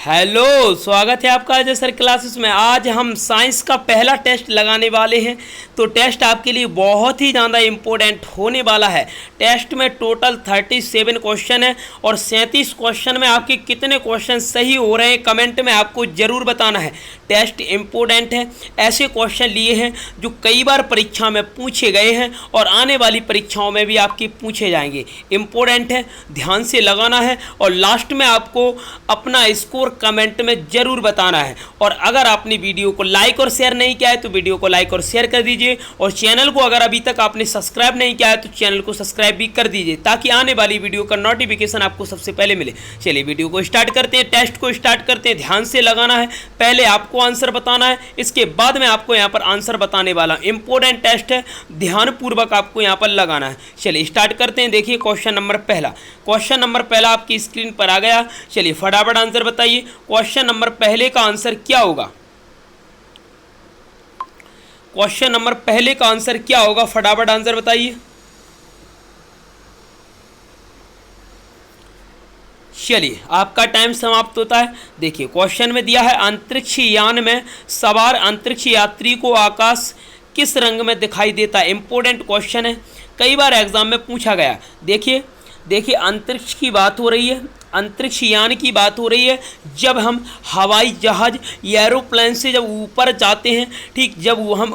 Hello, स्वागत है आपका अजय सर क्लासेस में। आज हम साइंस का पहला टेस्ट लगाने वाले हैं। तो टेस्ट आपके लिए बहुत ही ज़्यादा इम्पोर्टेंट होने वाला है। टेस्ट में टोटल 37 क्वेश्चन है और 37 क्वेश्चन में आपके कितने क्वेश्चन सही हो रहे हैं कमेंट में आपको ज़रूर बताना है। टेस्ट इम्पोर्टेंट है, ऐसे क्वेश्चन लिए हैं जो कई बार परीक्षा में पूछे गए हैं और आने वाली परीक्षाओं में भी आपके पूछे जाएंगे। इम्पोर्टेंट है, ध्यान से लगाना है और लास्ट में आपको अपना स्कोर कमेंट में ज़रूर बताना है। और अगर आपने वीडियो को लाइक और शेयर नहीं किया है तो वीडियो को लाइक और शेयर कर दीजिए, और चैनल को अगर अभी तक आपने सब्सक्राइब नहीं किया है तो चैनल को सब्सक्राइब भी कर दीजिए ताकि आने वाली वीडियो का नोटिफिकेशन आपको सबसे पहले मिले। चलिए वीडियो को स्टार्ट करते हैं, टेस्ट को स्टार्ट करते हैं। ध्यान से लगाना है, पहले आपको आंसर बताना है, इसके बाद में आपको यहाँ पर आंसर बताने वाला। इंपॉर्टेंट टेस्ट है, ध्यानपूर्वक आपको यहाँ पर लगाना है। चलिए स्टार्ट करते हैं। देखिए क्वेश्चन नंबर पहला आपकी स्क्रीन पर आ गया। चलिए फटाफट आंसर बताइए। क्वेश्चन नंबर पहले का आंसर क्या होगा? क्वेश्चन नंबर पहले का आंसर क्या होगा? फटाफट आंसर बताइए। चलिए आपका टाइम समाप्त होता है। देखिए क्वेश्चन में दिया है अंतरिक्ष यान में सवार अंतरिक्ष यात्री को आकाश किस रंग में दिखाई देता है। इंपॉर्टेंट क्वेश्चन है, कई बार एग्जाम में पूछा गया। देखिए अंतरिक्ष की बात हो रही है, अंतरिक्ष यान की बात हो रही है। जब हम हवाई जहाज एरोप्लेन से जब ऊपर जाते हैं, ठीक, जब हम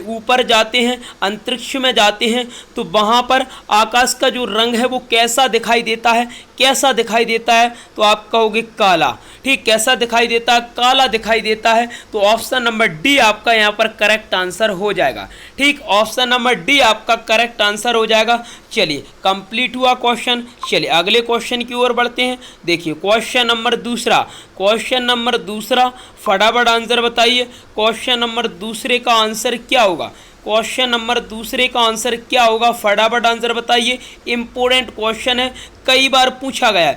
ऊपर जाते हैं, अंतरिक्ष में जाते हैं, तो वहाँ पर आकाश का जो रंग है वो कैसा दिखाई देता है? कैसा दिखाई देता है? तो आप कहोगे काला। ठीक, कैसा दिखाई देता है? काला दिखाई देता है। तो ऑप्शन नंबर डी आपका यहाँ पर करेक्ट आंसर हो जाएगा। ठीक, ऑप्शन नंबर डी आपका करेक्ट आंसर हो जाएगा। चलिए कंप्लीट हुआ क्वेश्चन। चलिए अगले क्वेश्चन की ओर बढ़ते हैं। देखिए क्वेश्चन नंबर दूसरा फटाफट आंसर बताइए। क्वेश्चन नंबर दूसरे का आंसर क्या होगा? क्वेश्चन नंबर दूसरे का आंसर क्या होगा? फटाफट आंसर बताइए। इंपॉर्टेंट क्वेश्चन है, कई बार पूछा गया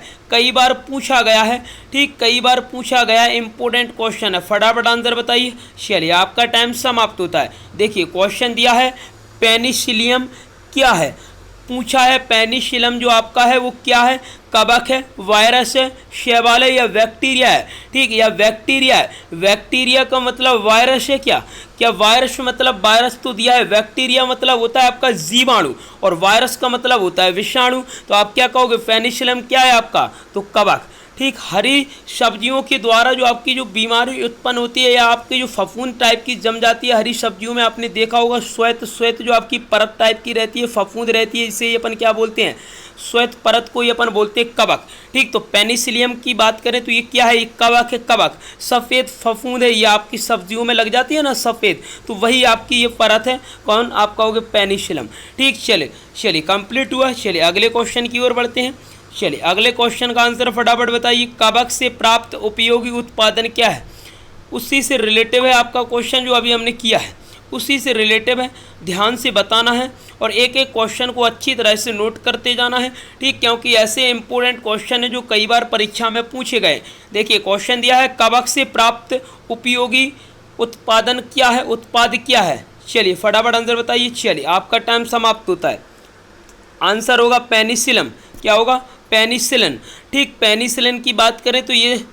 है, ठीक, कई बार पूछा गया है। इंपॉर्टेंट क्वेश्चन है, फटाफट आंसर बताइए। चलिए आपका टाइम समाप्त होता है। देखिए क्वेश्चन दिया है पेनिसिलियम क्या है? पूछा है पेनिसिलियम जो आपका है वो क्या है? कवक है, वायरस है, शैवाल है या बैक्टीरिया है? ठीक, या बैक्टीरिया है। बैक्टीरिया का मतलब वायरस है क्या वायरस मतलब वायरस तो दिया है। बैक्टीरिया मतलब होता है आपका जीवाणु और वायरस का मतलब होता है विषाणु। तो आप क्या कहोगे? पेनिसिलियम क्या है आपका? तो कवक। ठीक, हरी सब्जियों के द्वारा जो आपकी जो बीमारी उत्पन्न होती है या आपकी जो फफूंद टाइप की जम जाती है, हरी सब्जियों में आपने देखा होगा श्वेत जो आपकी परत टाइप की रहती है, फफूंद रहती है, इसे अपन क्या बोलते हैं? श्वेत परत को ही अपन बोलते हैं कवक। ठीक, तो पेनिसिलियम की बात करें तो ये क्या है? ये कवक है। कवक सफ़ेद फफूंद है, ये आपकी सब्जियों में लग जाती है ना सफ़ेद, तो वही आपकी ये परत है। कौन? आप कहोगे पेनिसिलियम। ठीक, चलिए कंप्लीट हुआ। चलिए अगले क्वेश्चन की ओर बढ़ते हैं। चलिए अगले क्वेश्चन का आंसर फटाफट बताइए। कवक से प्राप्त उपयोगी उत्पादन क्या है? उसी से रिलेटिव है आपका क्वेश्चन जो अभी हमने किया है, उसी से रिलेटिव है। ध्यान से बताना है और एक एक क्वेश्चन को अच्छी तरह से नोट करते जाना है। ठीक, क्योंकि ऐसे इंपॉर्टेंट क्वेश्चन है जो कई बार परीक्षा में पूछे गए। देखिए क्वेश्चन दिया है कवक से प्राप्त उपयोगी उत्पादन क्या है? उत्पाद क्या है? चलिए फटाफट आंसर बताइए। चलिए आपका टाइम समाप्त होता है। आंसर होगा पेनिसिलियम। क्या होगा? पेनिसिलिन। ठीक, पेनिसिलिन की बात करें तो ये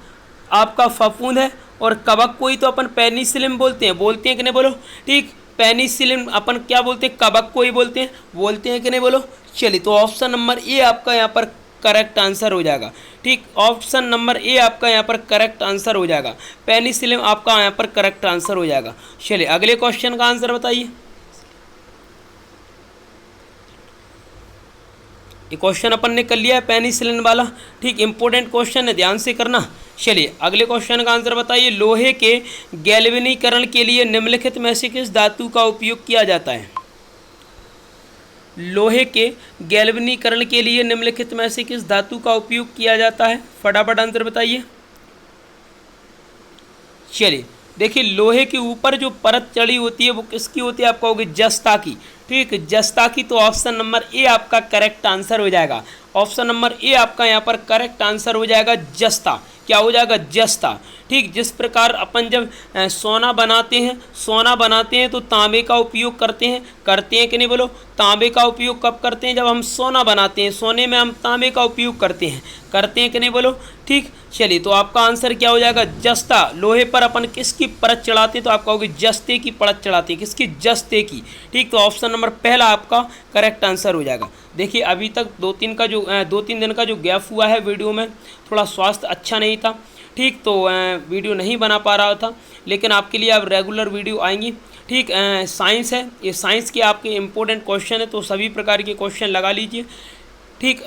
आपका फफूंद है और कवक को ही तो अपन पेनिसिलिन बोलते हैं कि नहीं? बोलो। ठीक, पेनिसिलिन अपन क्या बोलते हैं? कवक को ही बोलते हैं कि नहीं? बोलो। चलिए तो ऑप्शन नंबर ए आपका यहाँ पर करेक्ट आंसर हो जाएगा। ठीक, ऑप्शन नंबर ए आपका यहाँ पर करेक्ट आंसर हो जाएगा। पेनिसिलिन आपका यहाँ पर करेक्ट आंसर हो जाएगा। चलिए अगले क्वेश्चन का आंसर बताइए। ये क्वेश्चन अपन ने कर लिया है पेनिसिलिन वाला। ठीक, इंपॉर्टेंट क्वेश्चन है, ध्यान से करना। चलिए अगले क्वेश्चन का आंसर बताइए। लोहे के गैल्वेनीकरण के लिए निम्नलिखित में से किस धातु का उपयोग किया जाता है? लोहे के गैल्वेनीकरण के लिए निम्नलिखित में से किस धातु का उपयोग किया जाता है? फटाफट आंसर बताइए। चलिए देखिए लोहे के ऊपर जो परत चढ़ी होती है वो किसकी होती है? आप कहोगे जस्ता की। ठीक, जस्ता की। तो ऑप्शन नंबर ए आपका करेक्ट आंसर हो जाएगा। ऑप्शन नंबर ए आपका यहाँ पर करेक्ट आंसर हो जाएगा जस्ता। क्या हो जाएगा? जस्ता। ठीक, जिस प्रकार अपन जब सोना बनाते हैं तो तांबे का उपयोग करते हैं कि नहीं बोलो। तांबे का उपयोग कब करते हैं? जब हम सोना बनाते हैं, सोने में हम तांबे का उपयोग करते हैं कि नहीं बोलो। ठीक, चलिए तो आपका आंसर क्या हो जाएगा? जस्ता। लोहे पर अपन किसकी परत चढ़ाते हैं? तो आप कहोगे जस्ते की परत चढ़ाते हैं। किसकी? जस्ते की। ठीक, तो ऑप्शन नंबर पहला आपका करेक्ट आंसर हो जाएगा। देखिए अभी तक 2-3 दिन का जो गैप हुआ है वीडियो में, थोड़ा स्वास्थ्य अच्छा नहीं था। ठीक, तो वीडियो नहीं बना पा रहा था, लेकिन आपके लिए अब रेगुलर वीडियो आएंगी। ठीक, साइंस है, ये साइंस के आपके इम्पोर्टेंट क्वेश्चन है, तो सभी प्रकार के क्वेश्चन लगा लीजिए। ठीक,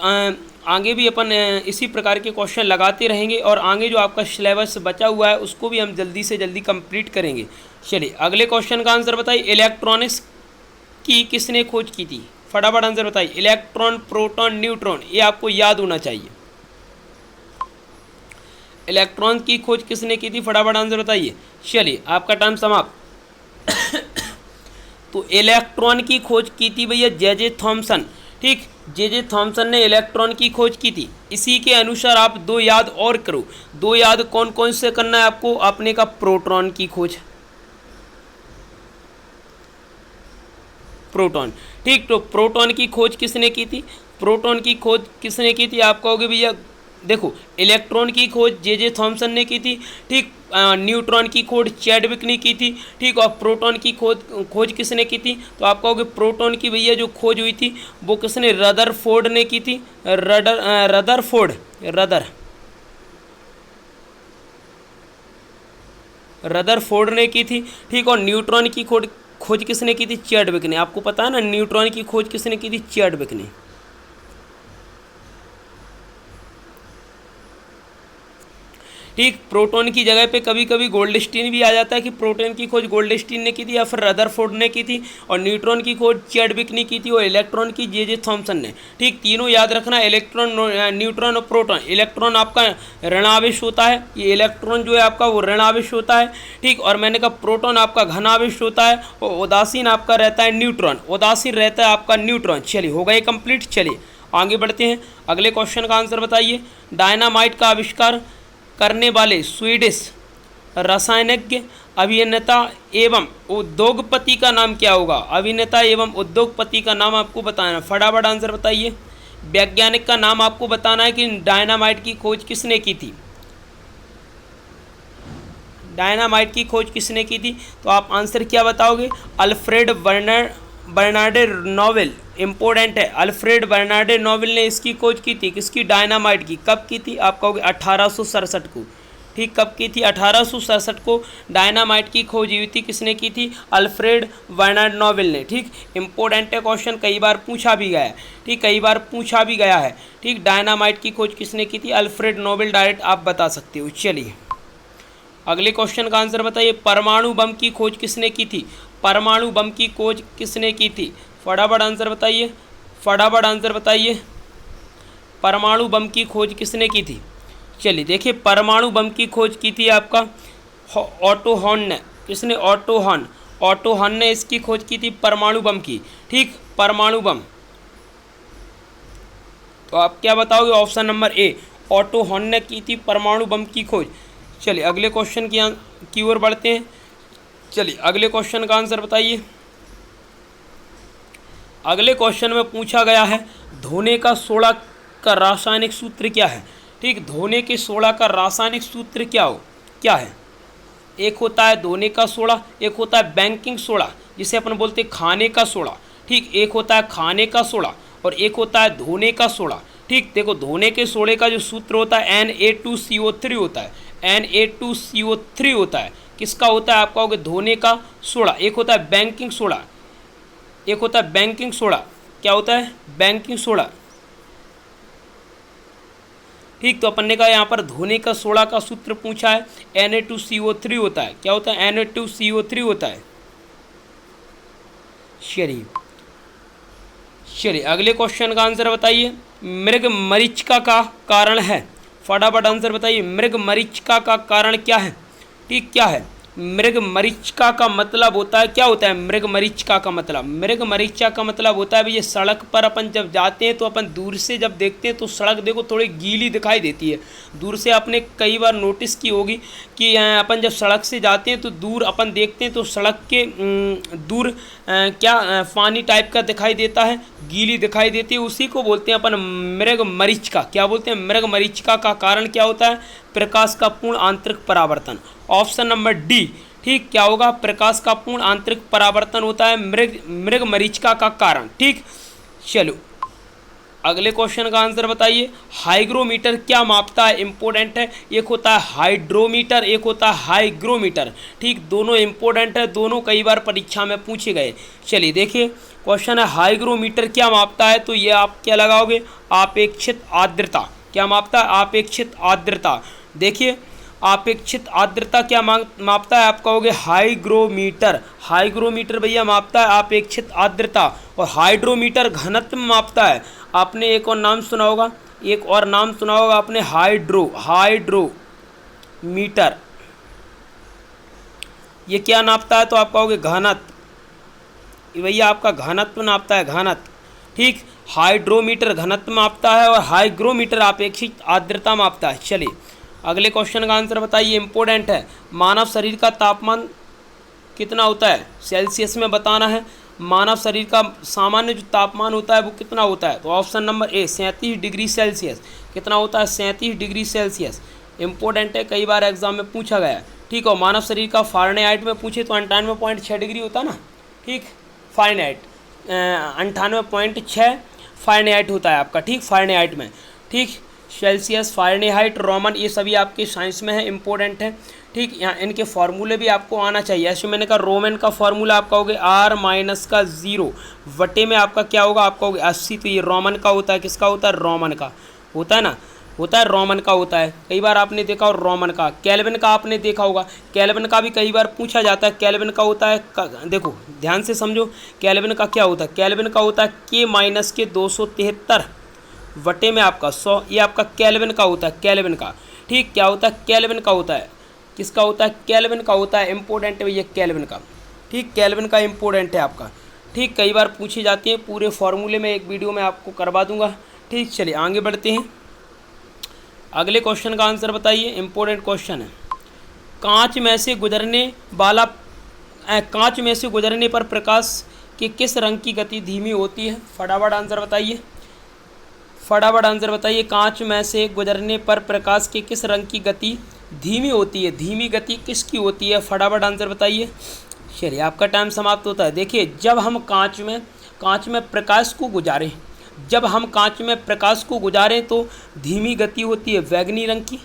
आगे भी अपन इसी प्रकार के क्वेश्चन लगाते रहेंगे, और आगे जो आपका सिलेबस बचा हुआ है उसको भी हम जल्दी से जल्दी कंप्लीट करेंगे। चलिए अगले क्वेश्चन का आंसर बताइए। इलेक्ट्रॉनिक्स की किसने खोज की थी? फटाफट आंसर बताइए। इलेक्ट्रॉन, प्रोटॉन, न्यूट्रॉन, ये आपको याद होना चाहिए। इलेक्ट्रॉन की खोज किसने की थी? फटाफट आंसर बताइए। चलिए आपका टाइम समाप्त। तो इलेक्ट्रॉन की खोज की थी भैया जे थॉमसन। ठीक, जे थॉमसन ने इलेक्ट्रॉन की खोज की थी। इसी के अनुसार आप 2 याद और करो। 2 याद कौन कौन से करना है आपको? आपने का प्रोटॉन की खोज, प्रोटॉन। ठीक, तो प्रोटॉन की खोज किसने की थी? प्रोटॉन की खोज किसने की थी? आप कहोगे भैया देखो, इलेक्ट्रॉन की खोज जे थॉमसन ने की थी। ठीक, न्यूट्रॉन की खोज चैडविक ने की थी। ठीक, और प्रोटॉन की खोज किसने की थी? तो आप कहोगे प्रोटॉन की भैया जो खोज हुई थी वो किसने? रदरफोर्ड ने की थी। रदरफोर्ड ने की थी। ठीक, और न्यूट्रॉन की खोज किसने की थी? चैडविक ने। आपको पता है ना, न्यूट्रॉन की खोज किसने की थी? चैडविक ने। ठीक, प्रोटॉन की जगह पे कभी कभी गोल्डस्टीन भी आ जाता है कि प्रोटॉन की खोज गोल्डस्टीन ने की थी या फिर रदरफोर्ड ने की थी, और न्यूट्रॉन की खोज चैडविक ने की थी, और इलेक्ट्रॉन की जे थॉमसन ने। ठीक, तीनों याद रखना, इलेक्ट्रॉन, न्यूट्रॉन और प्रोटॉन। इलेक्ट्रॉन आपका ऋणावेश होता है, ये इलेक्ट्रॉन जो है आपका वो ऋणावेश होता है। ठीक, और मैंने कहा प्रोटॉन आपका घनावेश होता है, और उदासीन आपका रहता है न्यूट्रॉन, उदासीन रहता है आपका न्यूट्रॉन। चलिए हो गए कंप्लीट। चलिए आगे बढ़ते हैं, अगले क्वेश्चन का आंसर बताइए। डायनामाइट का आविष्कार करने वाले स्वीडिश रसायनज्ञ, अभिनेता एवं उद्योगपति का नाम क्या होगा? अभिनेता एवं उद्योगपति का नाम आपको बताना है। फटाफट आंसर बताइए। वैज्ञानिक का नाम आपको बताना है कि डायनामाइट की खोज किसने की थी। डायनामाइट की खोज किसने की थी? तो आप आंसर क्या बताओगे? Alfred Bernhard Nobel. इंपॉर्टेंट है, अल्फ्रेड बर्नार्डे नोबेल ने इसकी खोज की थी। किसकी? डायनामाइट की। कब की थी? आप कहोगे 1867 को। ठीक, कब की थी? 1867 को डायनामाइट की खोज हुई थी। किसने की थी? अल्फ्रेड बर्नार्ड नोबेल ने। ठीक, इंपॉर्टेंट है क्वेश्चन, कई बार पूछा भी गया है। ठीक, कई बार पूछा भी गया है। ठीक, डायनामाइट की खोज किसने की थी? Alfred Nobel. डायरेक्ट आप बता सकते हो। चलिए अगले क्वेश्चन का आंसर बताइए। परमाणु बम की खोज किसने की थी? परमाणु बम की खोज किसने की थी? फटाफट आंसर बताइए। फटाफट आंसर बताइए। परमाणु बम की खोज किसने की थी? चलिए देखिए, परमाणु बम की खोज की थी आपका ऑटो हॉर्न ने। किसने? ऑटो हॉर्न ने इसकी खोज की थी, परमाणु बम की। ठीक, परमाणु बम। तो आप क्या बताओगे? Option number A, auto horn ने की थी परमाणु बम की खोज। चलिए अगले क्वेश्चन की ओर बढ़ते हैं। चलिए अगले क्वेश्चन का आंसर बताइए। अगले क्वेश्चन में पूछा गया है धोने का सोडा का रासायनिक सूत्र क्या है? ठीक, धोने के सोडा का रासायनिक सूत्र क्या है? एक होता है धोने का सोडा, एक होता है बेकिंग सोडा जिसे अपन बोलते हैं खाने का सोडा। ठीक, एक होता है खाने का सोडा और एक होता है धोने का सोडा। ठीक, देखो धोने के सोडे का जो सूत्र होता है Na2CO3 होता है। Na2CO3 होता है। किसका होता है? आप कहोगे धोने का सोडा। एक होता है बेकिंग सोडा, एक होता है बेकिंग सोडा। क्या होता है? Baking soda. ठीक, तो अपन ने कहा यहाँ पर धोने का सोडा का सूत्र पूछा है, Na2CO3 होता है। क्या होता है? Na2CO3 होता है। चलिए अगले क्वेश्चन का आंसर बताइए। मृग मरीचिका का कारण है। फटाफट आंसर बताइए। मृग मरीचिका का कारण क्या है? ठीक, क्या है? मृग मरीचिका का मतलब होता है, क्या होता है मृग मरीचिका का मतलब? मृग मरीचिका का मतलब होता है भाई, ये सड़क पर अपन जब जाते हैं तो अपन दूर से जब देखते हैं तो सड़क देखो थोड़ी गीली दिखाई देती है। दूर से आपने कई बार नोटिस की होगी कि अपन जब सड़क से जाते हैं तो दूर अपन देखते हैं तो सड़क के दूर पानी टाइप का दिखाई देता है, गीली दिखाई देती है, उसी को बोलते हैं अपन मृग मरीचिका। क्या बोलते हैं? मृग मरीचिका का कारण क्या होता है? प्रकाश का पूर्ण आंतरिक परावर्तन। ऑप्शन नंबर डी, ठीक, क्या होगा? प्रकाश का पूर्ण आंतरिक परावर्तन होता है मृग मरीचिका का कारण। ठीक, चलो अगले क्वेश्चन का आंसर बताइए। हाइग्रोमीटर क्या मापता है? इंपॉर्टेंट है। एक होता है हाइड्रोमीटर, एक होता है हाइग्रोमीटर। ठीक, दोनों इंपॉर्टेंट है, दोनों कई बार परीक्षा में पूछे गए। चलिए देखिए, क्वेश्चन है हाइग्रोमीटर क्या मापता है, तो ये आप क्या लगाओगे? अपेक्षित आर्द्रता। क्या मापता है? अपेक्षित आर्द्रता। देखिए अपेक्षित आर्द्रता क्या मापता है? आप कहोगे हाइग्रोमीटर। हाइग्रोमीटर भैया मापता है अपेक्षित आर्द्रता। और हाइड्रोमीटर घनत्व मापता है। आपने एक और नाम सुना होगा, एक और नाम सुना होगा आपने, हाइड्रोमीटर। ये क्या नापता है? तो आप कहोगे घनत्व। भैया आपका घनत्व नापता है, घनत्व। ठीक, हाइड्रोमीटर घनत्व मापता है और हाइग्रोमीटर अपेक्षित आर्द्रता मापता है। चलिए अगले क्वेश्चन का आंसर बताइए, इंपॉर्टेंट है। मानव शरीर का तापमान कितना होता है? सेल्सियस में बताना है। मानव शरीर का सामान्य जो तापमान होता है वो कितना होता है? तो option number A 37 degree Celsius. कितना होता है? 37 डिग्री सेल्सियस। इंपॉर्टेंट है, कई बार एग्जाम में पूछा गया है। ठीक, और मानव शरीर का फ़ारेनहाइट में पूछे तो 98.6 डिग्री होता है ना। ठीक, फ़ारेनहाइट 98.6 फ़ारेनहाइट होता है आपका। ठीक, फ़ारेनहाइट में। ठीक, सेल्सियस, फ़ारेनहाइट, रोमन, ये सभी आपके साइंस में है, इंपॉर्टेंट है। ठीक, यहाँ इनके फार्मूले भी आपको आना चाहिए। ऐसे मैंने कहा रोमन का फार्मूला आप कहोगे R-0 वटे में आपका क्या होगा? आप कहोगे 80। तो ये रोमन का होता है, किसका होता है? रोमन का होता है ना, होता है रोमन का होता है। कई बार आपने देखा और रोमन का। केल्विन का आपने देखा होगा, केल्विन का भी कई बार पूछा जाता है। केल्विन का होता है, देखो ध्यान से समझो, केल्विन का क्या होता है? केल्विन का होता है K-273 वटे में आपका 100। ये आपका केल्विन का होता है, केल्विन का। ठीक, क्या होता है? केल्विन का होता है। किसका होता है? केल्विन का होता है। इंपॉर्टेंट है भैया केल्विन का। ठीक, केल्विन का इंपॉर्टेंट है आपका। ठीक, कई बार पूछी जाती है, पूरे फॉर्मूले में एक वीडियो में आपको करवा दूंगा। ठीक, चलिए आगे बढ़ते हैं। अगले क्वेश्चन का आंसर बताइए, इंपॉर्टेंट क्वेश्चन है। कांच में से गुजरने पर प्रकाश के किस रंग की गति धीमी होती है? फटाफट आंसर बताइए, फटाफट आंसर बताइए। कांच में से गुजरने पर प्रकाश के किस रंग की गति धीमी होती है? धीमी गति किसकी होती है? फटाफट आंसर बताइए। चलिए आपका टाइम समाप्त होता है। देखिए, जब हम कांच में प्रकाश को गुजारें, जब हम कांच में प्रकाश को गुजारें तो धीमी गति होती है बैंगनी रंग की,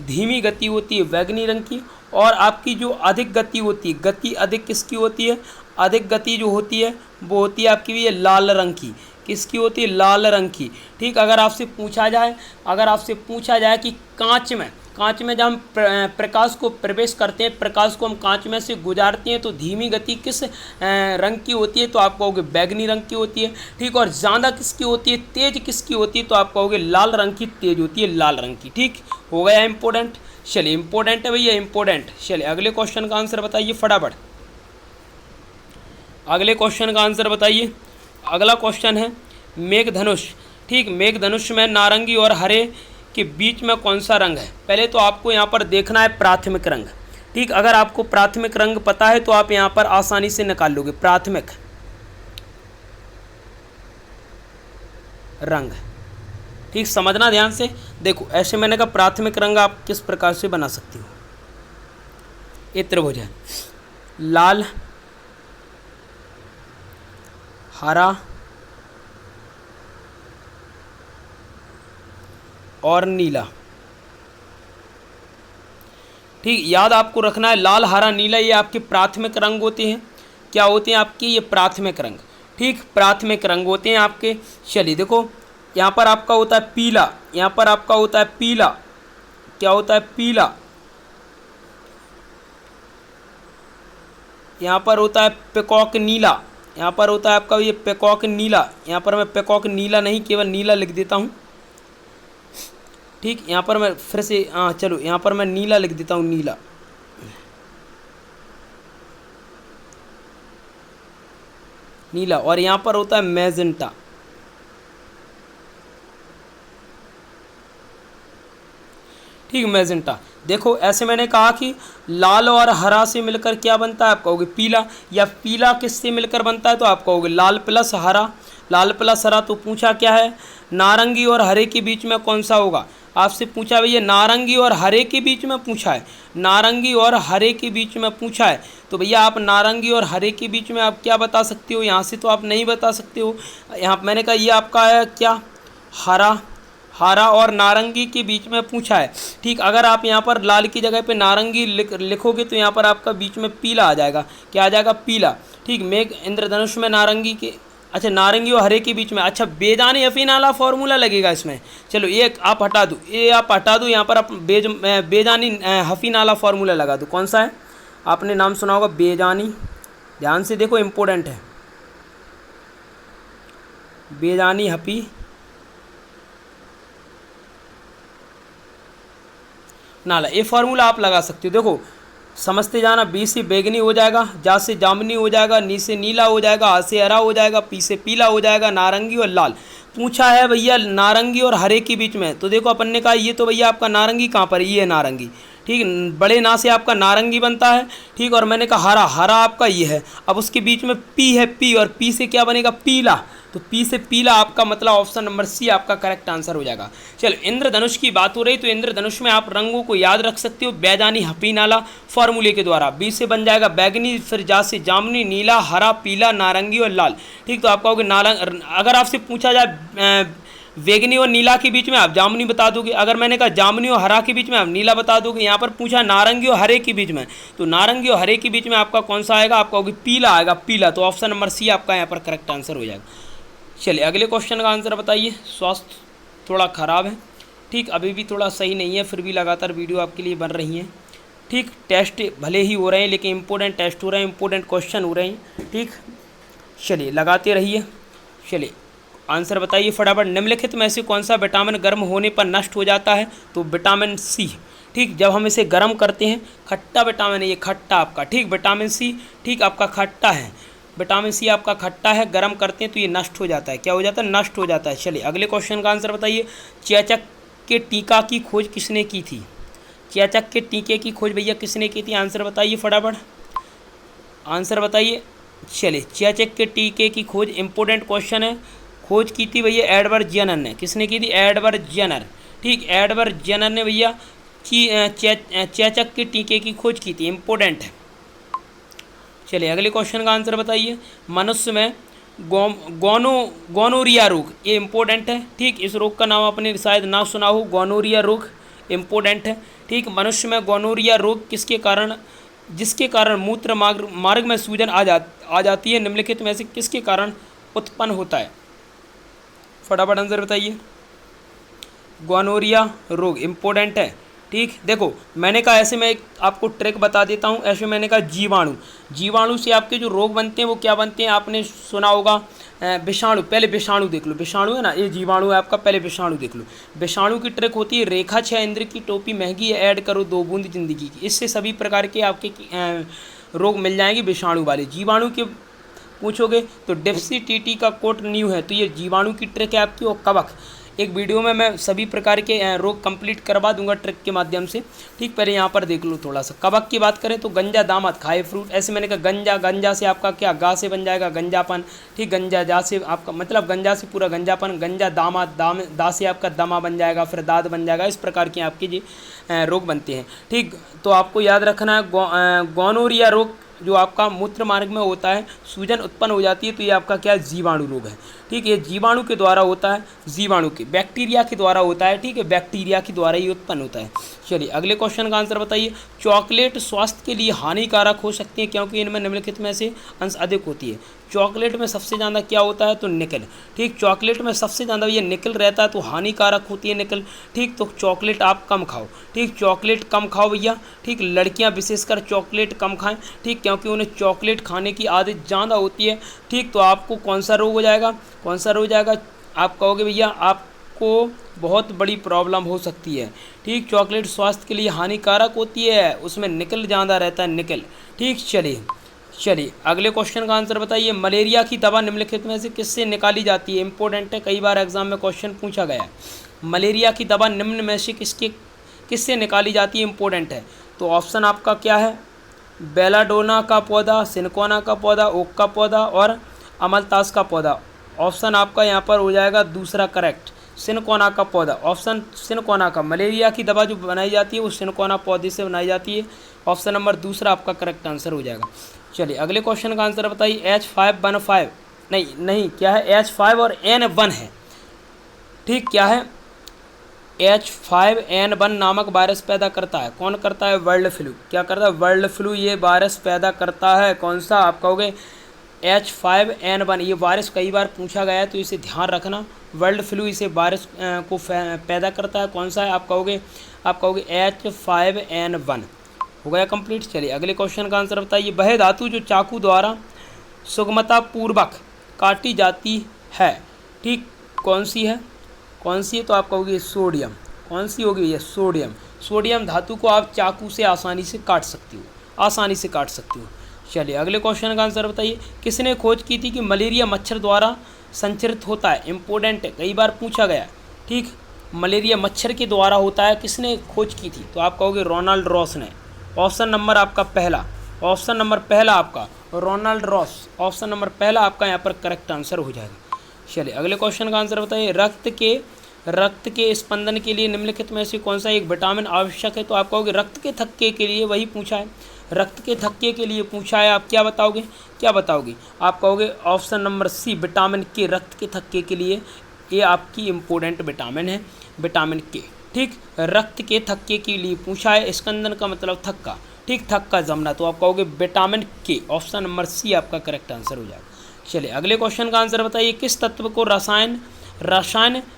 धीमी गति होती है बैंगनी रंग की। और आपकी जो अधिक गति होती है, गति अधिक किसकी होती है? अधिक गति जो होती है वो होती है आपकी ये लाल रंग की। किसकी होती है? लाल रंग की। ठीक, अगर आपसे पूछा जाए कि कांच में जब हम प्रकाश को प्रवेश करते हैं, प्रकाश को हम कांच में से गुजारते हैं तो धीमी गति किस रंग की होती है? तो आप कहोगे बैंगनी रंग की होती है। ठीक, और ज़्यादा किसकी होती है? तेज किसकी होती है? तो आप कहोगे लाल रंग की तेज होती है, लाल रंग की। ठीक, हो गया इंपॉर्टेंट। चलिए इंपॉर्टेंट है भैया, इंपॉर्टेंट। चलिए अगले क्वेश्चन का आंसर बताइए फटाफट। अगले क्वेश्चन का आंसर बताइए। अगला क्वेश्चन है मेघधनुष। ठीक, मेघधनुष में नारंगी और हरे के बीच में कौन सा रंग है? पहले तो आपको यहाँ पर देखना है प्राथमिक रंग। ठीक, अगर आपको प्राथमिक रंग पता है तो आप यहाँ पर आसानी से निकाल लोगे प्राथमिक रंग। ठीक, समझना ध्यान से। देखो ऐसे मैंने कहा प्राथमिक रंग आप किस प्रकार से बना सकती हो। ये त्रिभुज है, लाल, हरा और नीला। ठीक, याद आपको रखना है, लाल, हरा, नीला ये आपके प्राथमिक रंग होते हैं। क्या होते हैं आपके? ये प्राथमिक रंग। ठीक, प्राथमिक रंग होते हैं आपके। चलिए देखो, यहाँ पर आपका होता है पीला, यहाँ पर आपका होता है पीला। क्या होता है? पीला। यहाँ पर होता है पेकॉक नीला, यहाँ पर होता है आपका ये पेकॉक नीला। यहाँ पर मैं पेकॉक नीला नहीं, केवल नीला लिख देता हूँ। ठीक, यहाँ पर मैं फिर से चलो यहाँ पर मैं नीला लिख देता हूँ, नीला। नीला, और यहाँ पर होता है मैजेंटा। ठीक, मैजेंटा। देखो ऐसे मैंने कहा कि लाल और हरा से मिलकर क्या बनता है, आप कहोगे पीला, या पीला किससे मिलकर बनता है, तो आप कहोगे लाल प्लस हरा। लाल प्लस हरा, तो पूछा क्या है, नारंगी और हरे के बीच में कौन सा होगा। आपसे पूछा भैया नारंगी और हरे के बीच में पूछा है, नारंगी और हरे के बीच में पूछा है, तो भैया आप नारंगी और हरे के बीच में आप क्या बता सकते हो, यहाँ से तो आप नहीं बता सकते हो। यहाँ मैंने कहा ये आपका है क्या, हरा, हरा और नारंगी के बीच में पूछा है। ठीक, अगर आप यहाँ पर लाल की जगह पे नारंगी लिखोगे तो यहाँ पर आपका बीच में पीला आ जाएगा, क्या आ जाएगा, पीला। ठीक, मेघ इंद्रधनुष में नारंगी के, अच्छा नारंगी और हरे के बीच में, अच्छा बेजानी अफीनाला फॉर्मूला लगेगा इसमें। चलो ये आप हटा दो, ये आप हटा दो, यहाँ पर आप बेजानी हफीनाला फॉर्मूला लगा दो। कौन सा है, आपने नाम सुना होगा बेजानी, ध्यान से देखो इम्पोर्टेंट है, बेजानी हफी नाला, ये फार्मूला आप लगा सकते हो। देखो समझते जाना, बी से बैगनी हो जाएगा, जा से जामुनी हो जाएगा, नी से नीला हो जाएगा, आ से हरा हो जाएगा, पी से पीला हो जाएगा, नारंगी और लाल। पूछा है भैया नारंगी और हरे के बीच में, तो देखो अपन ने कहा ये तो भैया आपका नारंगी कहाँ पर है, ये है नारंगी। ठीक, बड़े ना से आपका नारंगी बनता है। ठीक, और मैंने कहा हरा, हरा आपका ये है, अब उसके बीच में पी है, पी, और पी से क्या बनेगा, पीला, तो पी से पीला आपका मतलब ऑप्शन नंबर सी आपका करेक्ट आंसर हो जाएगा। चलो इंद्रधनुष की बात हो रही, तो इंद्रधनुष में आप रंगों को याद रख सकते हो बैजानी हफीनाला फॉर्मूले के द्वारा। बी से बन जाएगा बैगनी, फिर जा से जामुनी, नीला, हरा, पीला, नारंगी और लाल। ठीक, तो आप कहोगे अगर आपसे पूछा जाए बैगनी और नीला के बीच में, आप जामुनी बता दोगे। अगर मैंने कहा जामुनी और हरा के बीच में, आप नीला बता दोगे। यहाँ पर पूछा नारंगी और हरे के बीच में, तो नारंगी और हरे के बीच में आपका कौन सा आएगा, आप कहोगे पीला आएगा, पीला, तो ऑप्शन नंबर सी आपका यहाँ पर करेक्ट आंसर हो जाएगा। चलिए अगले क्वेश्चन का आंसर बताइए। स्वास्थ्य थोड़ा ख़राब है, ठीक, अभी भी थोड़ा सही नहीं है, फिर भी लगातार वीडियो आपके लिए बन रही हैं। ठीक, टेस्ट भले ही हो रहे हैं लेकिन इंपॉर्टेंट टेस्ट हो रहे हैं, इंपॉर्टेंट क्वेश्चन हो रहे हैं। ठीक, चलिए लगाते रहिए। चलिए आंसर बताइए फटाफट। निम्नलिखित में से कौन सा विटामिन गर्म होने पर नष्ट हो जाता है, तो विटामिन सी। ठीक, जब हम इसे गर्म करते हैं, खट्टा विटामिन है ये, खट्टा आपका। ठीक, विटामिन सी ठीक आपका खट्टा है, विटामिन सी आपका खट्टा है, गर्म करते हैं तो ये नष्ट हो जाता है। क्या हो जाता है, नष्ट हो जाता है। चलिए अगले क्वेश्चन का आंसर बताइए। चेचक के टीका की खोज किसने की थी, चेचक के टीके की खोज भैया किसने की थी, आंसर बताइए फटाफट, आंसर बताइए। चलिए चेचक के टीके की खोज इंपॉर्टेंट क्वेश्चन है, खोज की थी भैया एडवर्ड जेनर ने। किसने की थी, एडवर्ड जेनर। ठीक, एडवर्ड जेनर ने भैया चेचक के टीके की खोज की थी, इंपॉर्टेंट है। चलिए अगले क्वेश्चन का आंसर बताइए। मनुष्य में गोनोरिया रोग, ये इंपॉर्टेंट है। ठीक, इस रोग का नाम आपने शायद ना सुना हो, गोनोरिया रोग इंपॉर्टेंट है। ठीक, मनुष्य में गोनोरिया रोग किसके कारण, जिसके कारण मूत्र मार्ग में सूजन आ जाती है, निम्नलिखित में से किसके कारण उत्पन्न होता है, फटाफट आंसर बताइए। गोनोरिया रोग इंपॉर्टेंट है। ठीक, देखो मैंने कहा ऐसे मैं आपको ट्रिक बता देता हूँ। ऐसे मैंने कहा जीवाणु से आपके जो रोग बनते हैं वो क्या बनते हैं, आपने सुना होगा विषाणु। पहले विषाणु देख लो, विषाणु है ना, ये जीवाणु है आपका, पहले विषाणु देख लो। विषाणु की ट्रिक होती है रेखा 6 इंद्र की टोपी महंगी है, ऐड करो 2 बूंद जिंदगी की। इससे सभी प्रकार के आपके रोग मिल जाएंगे विषाणु वाले। जीवाणु के पूछोगे तो डिप्सी टीटी का कोट न्यू है, तो ये जीवाणु की ट्रिक है आपकी। और कवक, एक वीडियो में मैं सभी प्रकार के रोग कंप्लीट करवा दूंगा ट्रिक के माध्यम से। ठीक, पहले यहाँ पर देख लो थोड़ा सा। कवक की बात करें तो गंजा दामद खाए फ्रूट, ऐसे मैंने कहा गंजा, गंजा से आपका क्या, गा से बन जाएगा गंजापन। ठीक, गंजा जा से आपका मतलब गंजा से पूरा गंजापन, गंजा दामाद, दा से आपका दमा बन जाएगा, फिर दाद बन जाएगा। इस प्रकार के आपके जी रोग बनते हैं। ठीक, तो आपको याद रखना है गोनोरिया रोग जो आपका मूत्र मार्ग में होता है, सूजन उत्पन्न हो जाती है, तो ये आपका क्या है, जीवाणु रोग है। ठीक, ये जीवाणु के द्वारा होता है, जीवाणु के, बैक्टीरिया के द्वारा होता है। ठीक है, बैक्टीरिया के द्वारा ही उत्पन्न होता है। चलिए अगले क्वेश्चन का आंसर बताइए। चॉकलेट स्वास्थ्य के लिए हानिकारक हो सकती है क्योंकि इनमें निम्नलिखित में से अंश अधिक होती है। चॉकलेट में सबसे ज़्यादा क्या होता है, तो निकल। ठीक, चॉकलेट में सबसे ज़्यादा ये निकल रहता है, तो हानिकारक होती है निकल। ठीक, तो चॉकलेट आप कम खाओ। ठीक, चॉकलेट कम खाओ भैया। ठीक, लड़कियां विशेषकर चॉकलेट कम खाएं। ठीक, क्योंकि उन्हें चॉकलेट खाने की आदत ज़्यादा होती है। ठीक, तो आपको कौन सा रोग हो जाएगा, कौन सा रोग हो जाएगा, आप कहोगे भैया आपको बहुत बड़ी प्रॉब्लम हो सकती है। ठीक, चॉकलेट स्वास्थ्य के लिए हानिकारक होती है, उसमें निकल ज़्यादा रहता है, निकल। ठीक, चलिए चलिए अगले क्वेश्चन का आंसर बताइए। मलेरिया की दवा निम्नलिखित में से किससे निकाली जाती है? इंपॉर्टेंट है, कई बार एग्जाम में क्वेश्चन पूछा गया है। मलेरिया की दवा निम्न में से किससे निकाली जाती है? इंपॉर्टेंट है। तो ऑप्शन आपका क्या है? बेलाडोना का पौधा, सिनकोना का पौधा, ओक का पौधा और अमलतास का पौधा। ऑप्शन आपका यहाँ पर हो जाएगा दूसरा करेक्ट, सिनकोना का पौधा। ऑप्शन सिनकोना का, मलेरिया की दवा जो बनाई जाती है वो सिनकोना पौधे से बनाई जाती है। ऑप्शन नंबर दूसरा आपका करेक्ट आंसर हो जाएगा। चलिए अगले क्वेश्चन का आंसर बताइए। H5N5 नहीं क्या है? H5 और N1 है, ठीक। क्या है? H5N1 नामक वायरस पैदा करता है। कौन करता है? Bird flu. क्या करता है? बर्ड फ्लू ये वायरस पैदा करता है। कौन सा? आप कहोगे H5N1। ये वायरस कई बार पूछा गया है तो इसे ध्यान रखना। बर्ड फ्लू इसे वायरस को पैदा करता है। कौन सा है? आप कहोगे H5N1। हो गया कंप्लीट। चलिए अगले क्वेश्चन का आंसर बताइए। वह धातु जो चाकू द्वारा सुगमतापूर्वक काटी जाती है, ठीक, कौन सी है? कौन सी है? तो आप कहोगे सोडियम। कौन सी होगी? ये सोडियम। सोडियम धातु को आप चाकू से आसानी से काट सकती हो, आसानी से काट सकती हो। चलिए अगले क्वेश्चन का आंसर बताइए। किसने खोज की थी कि मलेरिया मच्छर द्वारा संचरित होता है? इंपॉर्टेंट है, कई बार पूछा गया है, ठीक। मलेरिया मच्छर के द्वारा होता है, किसने खोज की थी? तो आप कहोगे रोनाल्ड रॉस ने। ऑप्शन नंबर आपका पहला, ऑप्शन नंबर पहला आपका रोनाल्ड रॉस। ऑप्शन नंबर पहला आपका यहाँ पर करेक्ट आंसर हो जाएगा। चलिए अगले क्वेश्चन का आंसर बताइए। रक्त के स्पंदन के लिए निम्नलिखित में से कौन सा एक विटामिन आवश्यक है? तो आप कहोगे रक्त के थक्के के लिए, वही पूछा है, रक्त के थक्के के लिए पूछा है। आप क्या बताओगे? क्या बताओगे? आप कहोगे ऑप्शन नंबर सी, विटामिन के, रक्त के थक्के के लिए। ये आपकी इम्पोर्टेंट विटामिन है, विटामिन के, ठीक। रक्त के थक्के के लिए पूछा है, स्कंदन का मतलब थक्का, ठीक, थक्का जमना। तो आप कहोगे विटामिन के। ऑप्शन नंबर सी आपका करेक्ट आंसर हो जाएगा। चलिए अगले क्वेश्चन का आंसर बताइए। किस तत्व को रसायन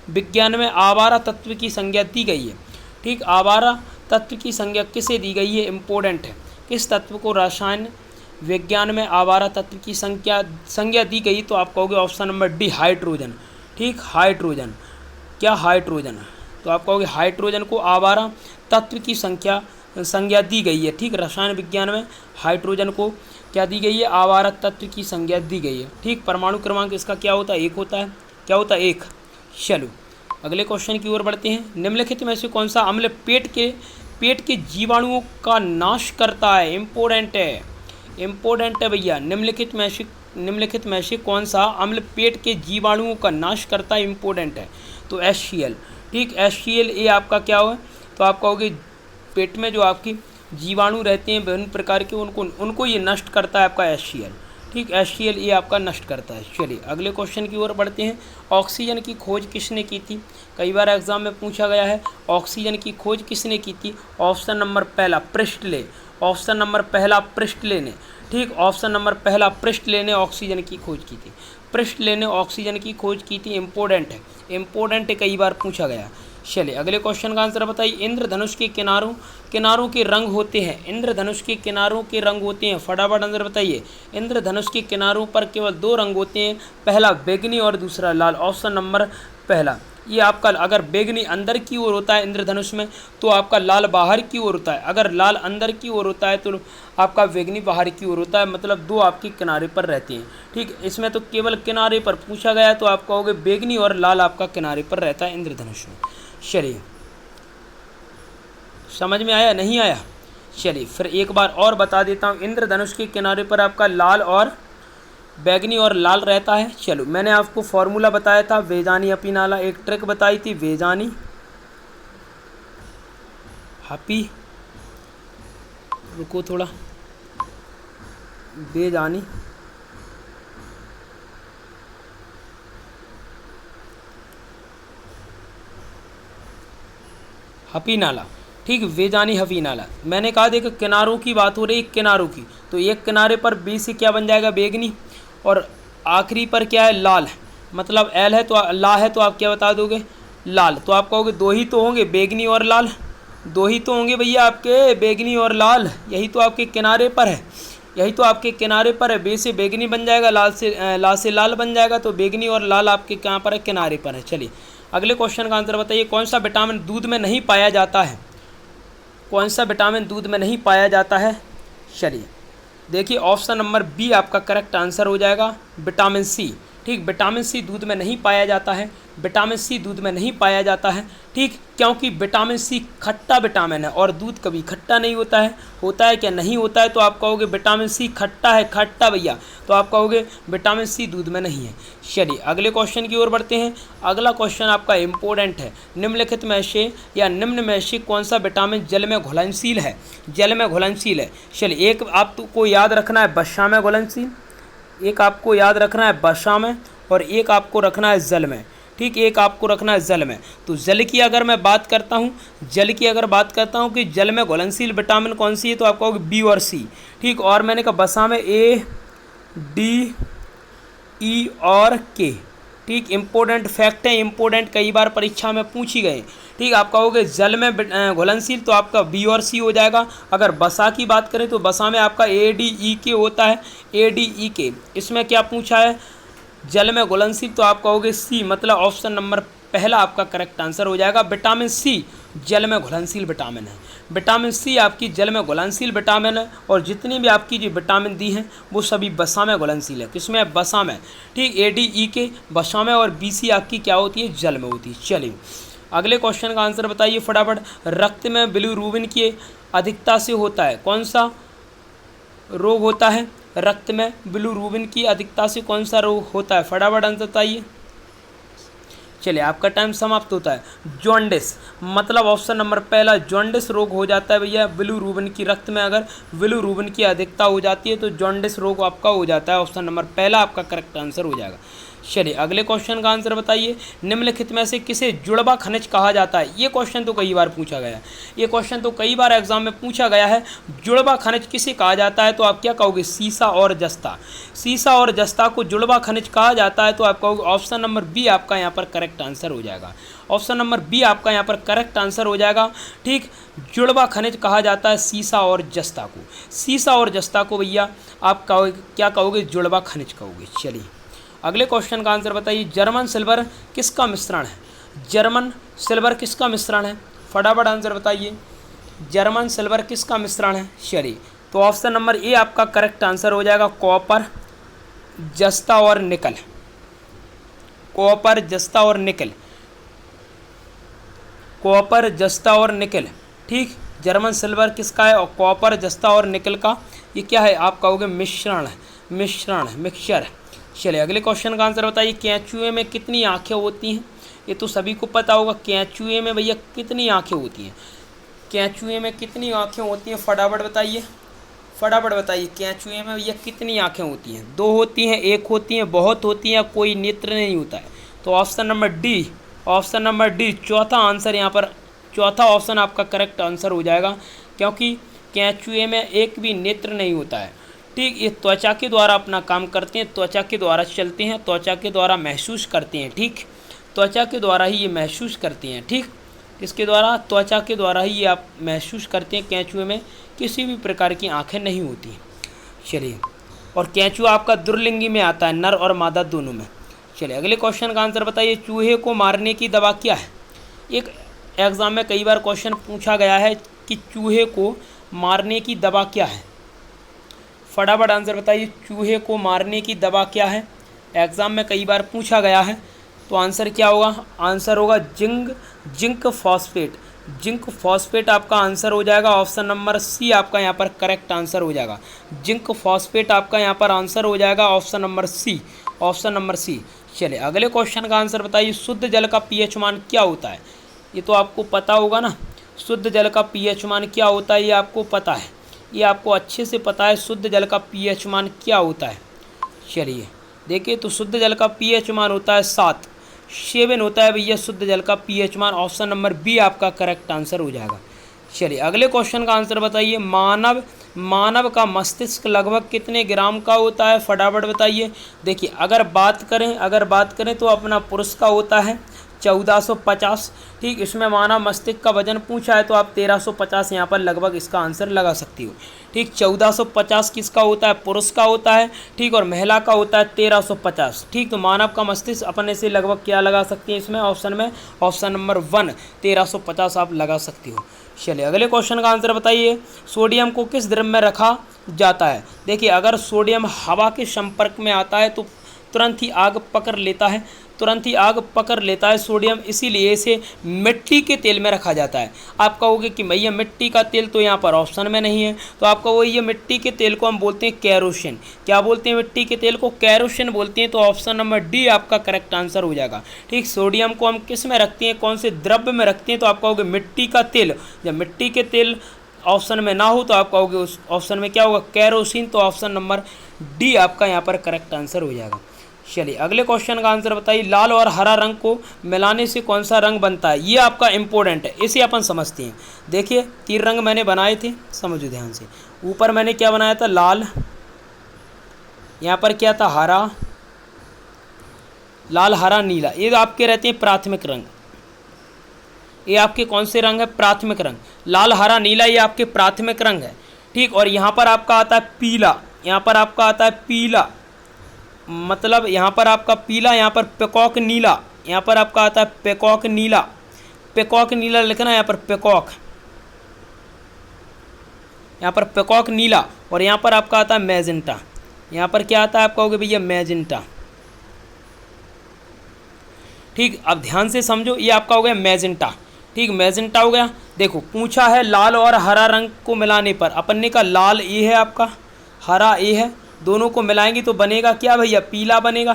विज्ञान में आवारा तत्व की संज्ञा दी गई है? ठीक, आवारा तत्व की संज्ञा किसे दी गई है? इंपॉर्टेंट है। किस तत्व को रसायन विज्ञान में आवारा तत्व की संज्ञा दी गई? तो आप कहोगे ऑप्शन नंबर डी, हाइड्रोजन, ठीक, हाइड्रोजन। क्या? हाइड्रोजन। तो आप कहोगे हाइड्रोजन को आवारा तत्व की संज्ञा दी गई है, ठीक। रसायन विज्ञान में हाइड्रोजन को क्या दी गई है? आवारा तत्व की संज्ञा दी गई है, ठीक। परमाणु क्रमांक इसका क्या होता है? 1 होता है। क्या होता है? 1। चलो अगले क्वेश्चन की ओर बढ़ते हैं। निम्नलिखित में से कौन सा अम्ल पेट के जीवाणुओं का नाश करता है? इंपॉर्टेंट है, इंपॉर्टेंट है भैया। निम्नलिखित में से कौन सा अम्ल पेट के जीवाणुओं का नाश करता है? इंपॉर्टेंट है। तो HCl, ठीक, HCl ये आपका क्या हो? तो आप कहोगे पेट में जो आपकी जीवाणु रहते हैं विभिन्न प्रकार के, उनको ये नष्ट करता है आपका HCl, ठीक। HCl ये आपका नष्ट करता है। चलिए अगले क्वेश्चन की ओर बढ़ते हैं। ऑक्सीजन की खोज किसने की थी? कई बार एग्जाम में पूछा गया है, ऑक्सीजन की खोज किसने की थी? ऑप्शन नंबर पहला प्रिस्टले। ऑप्शन नंबर पहला प्रिस्टले ने, ठीक। ऑप्शन नंबर पहला प्रिस्टले ने ऑक्सीजन की खोज की थी। प्रिस्टले ने ऑक्सीजन की खोज की थी। इंपॉर्टेंट है, इंपॉर्टेंट है, कई बार पूछा गया। चलिए अगले क्वेश्चन का आंसर बताइए। इंद्रधनुष के किनारों के रंग होते हैं। इंद्रधनुष के किनारों के रंग होते हैं, फटाफट आंसर बताइए। इंद्रधनुष के किनारों पर केवल 2 रंग होते हैं, पहला बैगनी और दूसरा लाल। ऑप्शन नंबर पहला ये आपका, अगर बैगनी अंदर की ओर होता है इंद्रधनुष में तो आपका लाल बाहर की ओर होता है, अगर लाल अंदर की ओर होता है तो आपका बैगनी बाहर की ओर होता है, मतलब 2 आपके किनारे पर रहते हैं, ठीक। इसमें तो केवल किनारे पर पूछा गया तो आप कहोगे बैगनी और लाल आपका किनारे पर रहता है इंद्रधनुष में। चलिए समझ में आया? नहीं आया? चलिए फिर एक बार और बता देता हूँ। इंद्रधनुष के किनारे पर आपका लाल और बैगनी और लाल रहता है। चलो मैंने आपको फॉर्मूला बताया था, वेजानी अपीनाला, एक ट्रिक बताई थी, वेजानी हपी, रुको थोड़ा, वेजानी हपी नाला, ठीक, वेजानी हपी नाला। मैंने कहा देखो किनारों की बात हो रही है, किनारों की, तो एक किनारे पर बी से क्या बन जाएगा? बैगनी, और आखिरी पर क्या है? लाल, मतलब एल है तो ला है, तो आप क्या बता दोगे? लाल। तो आप कहोगे 2 ही तो होंगे, बैगनी और लाल, 2 ही तो होंगे भैया आपके, बैगनी और लाल, यही तो आपके किनारे पर है, यही तो आपके किनारे पर है। बे से बैगनी बन जाएगा, लाल से लाल बन जाएगा, तो बैगनी और लाल आपके कहाँ पर है? किनारे पर है। चलिए अगले क्वेश्चन का आंसर बताइए। कौन सा विटामिन दूध में नहीं पाया जाता है? कौन सा विटामिन दूध में नहीं पाया जाता है? चलिए देखिए ऑप्शन नंबर बी आपका करेक्ट आंसर हो जाएगा, विटामिन सी। ठीक, विटामिन सी दूध में नहीं पाया जाता है, विटामिन सी दूध में नहीं पाया जाता है। ठीक, क्योंकि विटामिन सी खट्टा विटामिन है और दूध कभी खट्टा नहीं होता है क्या? नहीं होता है। तो आप कहोगे विटामिन सी खट्टा है, खट्टा भैया, तो आप कहोगे विटामिन सी दूध में नहीं है। चलिए अगले क्वेश्चन की ओर बढ़ते हैं। अगला क्वेश्चन आपका इम्पोर्टेंट है। निम्नलिखित में से या निम्न में से कौन सा विटामिन जल में घुलनशील है? जल में घुलनशील है। चलिए एक आपको याद रखना है वसा में घुलनशील, एक आपको याद रखना है वसा में, और एक आपको रखना है जल में। ठीक, एक आपको रखना है जल में। तो जल की अगर मैं बात करता हूँ, कि जल में घुलनशील विटामिन कौन सी है, तो आप कहोगे बी और सी। ठीक, और मैंने कहा वसा में ए, डी, ई और के। ठीक, इंपॉर्टेंट फैक्ट है, इंपॉर्टेंट, कई बार परीक्षा में पूछी गए। ठीक, आप कहोगे जल में घुलनशील, तो आपका बी और सी हो जाएगा। अगर वसा की बात करें तो वसा में आपका ए, डी, ई, के होता है, ए, डी, ई, के। इसमें क्या पूछा है? जल में घुलनशील, तो आप कहोगे सी, मतलब ऑप्शन नंबर पहला आपका करेक्ट आंसर हो जाएगा। विटामिन सी जल में घुलनशील विटामिन है। विटामिन सी आपकी जल में घुलनशील विटामिन है, और जितनी भी आपकी जो विटामिन दी हैं वो सभी वसा में घुलनशील है। किसमें? वसा में। ठीक, ए, डी, ई, के वसा में, और बी, सी आपकी क्या होती है? जल में होती है। चलिए अगले क्वेश्चन का आंसर बताइए फटाफट। रक्त में बिलीरुबिन की अधिकता से होता है कौन सा रोग होता है? रक्त में बिलीरुबिन की अधिकता से कौन सा रोग होता है? फटाफट आंसर बताइए। चलिए आपका टाइम समाप्त होता है। जॉन्डिस, मतलब ऑप्शन नंबर पहला जॉन्डिस रोग हो जाता है भैया बिलीरुबिन की, रक्त में अगर बिलीरुबिन की अधिकता हो जाती है तो जॉन्डिस रोग आपका हो जाता है। ऑप्शन नंबर पहला आपका करेक्ट आंसर हो जाएगा। चलिए अगले क्वेश्चन का आंसर बताइए। निम्नलिखित में से किसे जुड़वा खनिज कहा जाता है? ये क्वेश्चन तो कई बार पूछा गया है, ये क्वेश्चन तो कई बार एग्जाम में पूछा गया है। जुड़वा खनिज किसे कहा जाता है? तो आप क्या कहोगे? सीसा और जस्ता। सीसा और जस्ता को जुड़वा खनिज कहा जाता है, तो आप कहोगे ऑप्शन नंबर बी आपका यहाँ पर करेक्ट आंसर हो जाएगा। ऑप्शन नंबर बी आपका यहाँ पर करेक्ट आंसर हो जाएगा। ठीक, जुड़वा खनिज कहा जाता है सीसा और जस्ता को। सीसा और जस्ता को भैया आप कहोगे, क्या कहोगे? जुड़वा खनिज कहोगे। चलिए अगले क्वेश्चन का आंसर बताइए। जर्मन सिल्वर किसका मिश्रण है? जर्मन सिल्वर किसका मिश्रण है? फटाफट आंसर बताइए। जर्मन सिल्वर किसका मिश्रण है? चलिए तो ऑप्शन नंबर ए आपका करेक्ट आंसर हो जाएगा। कॉपर, जस्ता और निकल। कॉपर, जस्ता और निकल। कॉपर, जस्ता और निकल। ठीक, जर्मन सिल्वर किसका है? और कॉपर, जस्ता और निकल का ये क्या है? आप कहोगे मिश्रण है, मिक्सचर है। चलिए अगले क्वेश्चन का आंसर बताइए। केंचुए में कितनी आंखें होती हैं? ये तो सभी को पता होगा। केंचुए में भैया कितनी आंखें होती हैं? केंचुए में कितनी आंखें होती हैं? फटाफट बताइए, फटाफट बताइए। केंचुए में भैया कितनी आंखें होती हैं? 2 होती हैं, 1 होती हैं, बहुत होती हैं, कोई नेत्र नहीं होता है। तो option number D, option number D चौथा आंसर यहाँ पर, चौथा ऑप्शन आपका करेक्ट आंसर हो जाएगा, क्योंकि केंचुए में एक भी नेत्र नहीं होता है। ठीक, ये त्वचा के द्वारा अपना काम करते हैं, त्वचा के द्वारा चलते हैं, त्वचा के द्वारा महसूस करते हैं। ठीक, त्वचा के द्वारा ही ये महसूस करते हैं। ठीक, इसके द्वारा, त्वचा के द्वारा ही ये आप महसूस करते हैं। केंचुए में किसी भी प्रकार की आंखें नहीं होती। चलिए, और केंचुआ आपका दुर्लिंगी में आता है, नर और मादा दोनों में। चलिए अगले क्वेश्चन का आंसर बताइए। चूहे को मारने की दवा क्या है? एक एग्ज़ाम में कई बार क्वेश्चन पूछा गया है कि चूहे को मारने की दवा क्या है? फटाफट आंसर बताइए। चूहे को मारने की दवा क्या है? एग्ज़ाम में कई बार पूछा गया है, तो आंसर क्या होगा? आंसर होगा जिंक फॉस्फेट। जिंक फॉस्फेट आपका आंसर हो जाएगा। ऑप्शन नंबर सी आपका यहाँ पर करेक्ट आंसर हो जाएगा। जिंक फॉस्फेट आपका यहाँ पर आंसर हो जाएगा। Option number C, option number C. चलिए अगले क्वेश्चन का आंसर बताइए। शुद्ध जल का पीएच मान क्या होता है? ये तो आपको पता होगा ना, शुद्ध जल का पीएच मान क्या होता है? ये आपको पता है, ये आपको अच्छे से पता है शुद्ध जल का पीएच मान क्या होता है। चलिए देखिए, तो शुद्ध जल का पीएच मान होता है 7 होता है भैया शुद्ध जल का पीएच मान। ऑप्शन नंबर बी आपका करेक्ट आंसर हो जाएगा। चलिए अगले क्वेश्चन का आंसर बताइए। मानव का मस्तिष्क लगभग कितने ग्राम का होता है? फटाफट बताइए। देखिए अगर बात करें तो अपना पुरुष का होता है 1450। ठीक, इसमें मानव मस्तिष्क का वजन पूछा है तो आप 1350 यहाँ पर लगभग इसका आंसर लगा सकती हो। ठीक, 1450 किसका होता है, पुरुष का होता है। ठीक, और महिला का होता है 1350। ठीक, तो मानव का मस्तिष्क अपने से लगभग क्या लगा सकती है इसमें ऑप्शन में, ऑप्शन नंबर 1 1350 आप लगा सकती हो। चलिए अगले क्वेश्चन का आंसर बताइए। सोडियम को किस द्रव में रखा जाता है। देखिए, अगर सोडियम हवा के संपर्क में आता है तो तुरंत ही आग पकड़ लेता है, तुरंत ही आग पकड़ लेता है सोडियम, इसीलिए इसे मिट्टी के तेल में रखा जाता है। आप कहोगे कि भैया मिट्टी का तेल तो यहाँ पर ऑप्शन में नहीं है, तो आप कहोगे ये मिट्टी के तेल को हम बोलते हैं कैरोसिन। क्या बोलते हैं मिट्टी के तेल को, कैरोसिन बोलते हैं। तो ऑप्शन नंबर डी आपका करेक्ट आंसर हो जाएगा। ठीक, सोडियम को हम किस में रखते हैं, कौन से द्रव्य में रखते हैं, तो आप कहोगे मिट्टी का तेल। जब मिट्टी के तेल ऑप्शन में ना हो तो आप कहोगे उस ऑप्शन में क्या होगा, कैरोसिन। तो ऑप्शन नंबर डी आपका यहाँ पर करेक्ट आंसर हो जाएगा। चलिए अगले क्वेश्चन का आंसर बताइए। लाल और हरा रंग को मिलाने से कौन सा रंग बनता है। ये आपका इंपॉर्टेंट है, इसे अपन समझते हैं। देखिए 3 रंग मैंने बनाए थे, समझो ध्यान से। ऊपर मैंने क्या बनाया था, लाल, यहाँ पर क्या था, हरा, लाल हरा नीला। ये आपके रहते हैं प्राथमिक रंग। ये आपके कौन से रंग है, प्राथमिक रंग। लाल हरा नीला ये आपके प्राथमिक रंग है। ठीक, और यहाँ पर आपका आता है पीला, यहाँ पर आपका आता है पीला, मतलब यहाँ पर आपका पीला, यहाँ पर पेकॉक नीला, यहाँ पर आपका आता है पेकॉक नीला। पेकॉक नीला लिखना, यहाँ पर पेकॉक, यहाँ पर पेकॉक नीला। और यहाँ पर आपका आता है मैजेंटा। यहाँ पर क्या आता है, आप कहोगे भैया मैजेंटा। ठीक, अब ध्यान से समझो, ये आपका हो गया मैजेंटा। ठीक, मैजेंटा हो गया। देखो पूछा है लाल और हरा रंग को मिलाने पर, अपन ने कहा लाल ये है आपका, हरा ये है, दोनों को मिलाएंगे तो बनेगा क्या भैया, पीला बनेगा।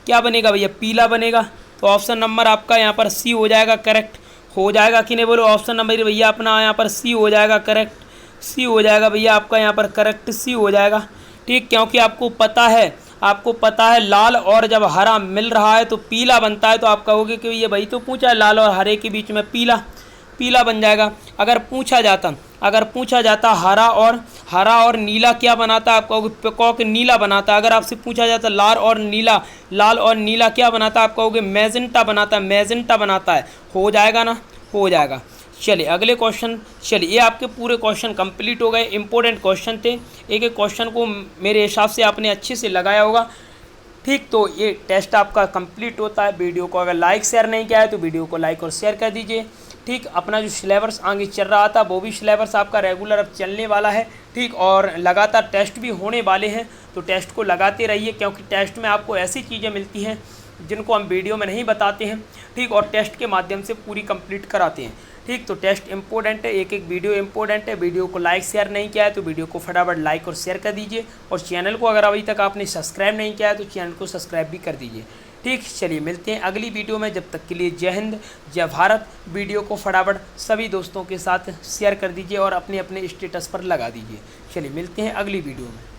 क्या बनेगा भैया, पीला बनेगा। तो ऑप्शन नंबर आपका यहाँ पर सी हो जाएगा, करेक्ट हो जाएगा कि नहीं बोलो। ऑप्शन नंबर भैया अपना यहाँ पर सी हो जाएगा, करेक्ट सी हो जाएगा भैया आपका यहाँ पर करेक्ट सी हो जाएगा। ठीक, क्योंकि आपको पता है लाल और जब हरा मिल रहा है तो पीला बनता है। तो आप कहोगे कि ये भाई तो पूछा है लाल और हरे के बीच में पीला बन जाएगा। अगर पूछा जाता हरा और नीला क्या बनाता है, आप कहोगे पेकॉक नीला बनाता है। अगर आपसे पूछा जाता लाल और नीला क्या बनाता है, आप कहोगे मैजेंटा बनाता है। हो जाएगा ना, हो जाएगा। चलिए अगले क्वेश्चन। चलिए ये आपके पूरे क्वेश्चन कंप्लीट हो गए। इंपॉर्टेंट क्वेश्चन थे, एक एक क्वेश्चन को मेरे हिसाब से आपने अच्छे से लगाया होगा। ठीक, तो ये टेस्ट आपका कंप्लीट होता है। वीडियो को अगर लाइक शेयर नहीं किया है तो वीडियो को लाइक और शेयर कर दीजिए। ठीक, अपना जो सिलेबस आगे चल रहा था वो भी सिलेबस आपका रेगुलर अब चलने वाला है। ठीक, और लगातार टेस्ट भी होने वाले हैं, तो टेस्ट को लगाते रहिए, क्योंकि टेस्ट में आपको ऐसी चीज़ें मिलती हैं जिनको हम वीडियो में नहीं बताते हैं। ठीक, और टेस्ट के माध्यम से पूरी कंप्लीट कराते हैं। ठीक, तो टेस्ट इंपॉर्टेंट है, एक एक वीडियो इंपॉर्टेंट है। वीडियो को लाइक शेयर नहीं किया है तो वीडियो को फटाफट लाइक और शेयर कर दीजिए, और चैनल को अगर अभी तक आपने सब्सक्राइब नहीं किया है तो चैनल को सब्सक्राइब भी कर दीजिए। ठीक, चलिए मिलते हैं अगली वीडियो में। जब तक के लिए जय हिंद जय भारत। वीडियो को फटाफट सभी दोस्तों के साथ शेयर कर दीजिए और अपने अपने स्टेटस पर लगा दीजिए। चलिए मिलते हैं अगली वीडियो में।